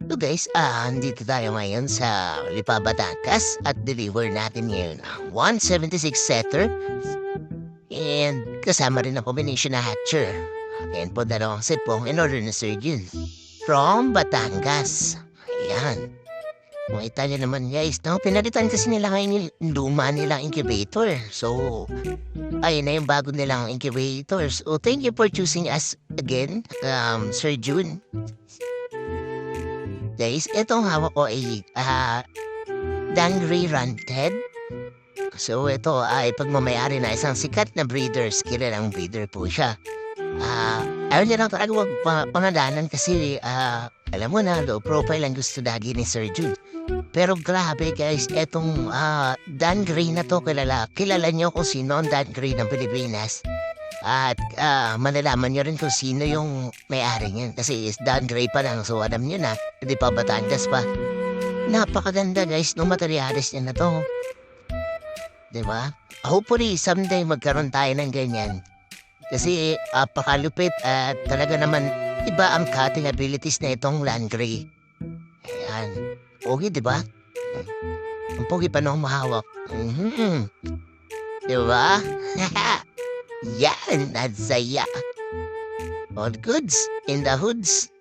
So guys, andito tayo ngayon sa Lipa, Batangas at deliver natin ngayon ang 176 setter and kasama rin ang combination na hatcher. And po dalawang sipong in order na Sir Jun from Batangas. Ayan. Makita niyo naman guys, no? Pinalitan kasi nila ngayon yung luma nilang incubator. So, ayun na yung bago nilang incubator. So, thank you for choosing us again, Sir Jun. Guys, itong hawak ko ay Dangry Ranted. So ito ay pagmamayari na isang sikat na breeder, kilalang breeder po siya. Ayaw niya lang talaga huwag pangalanan kasi alam mo na, low profile ang gusto lagi ni Sir Jude. Pero grabe guys, etong Dan Gray na to kilala niyo kung sino ang Dan Gray ng Pilipinas. At malalaman niyo rin kung sino yung may-ari niyan. Kasi is Dan Gray pa lang, so alam niyo na, hindi pa Batangas pa. Napakaganda guys, no materialis niya na to. Diba? Hopefully, someday magkaroon tayo ng ganyan. Kasi pakalupit at talaga naman iba ang cutting abilities na itong Land Gray. Ayan. Okay, diba? Ang pogi pa nung mahawak. Diba? Yan, at saya. All goods in the hoods.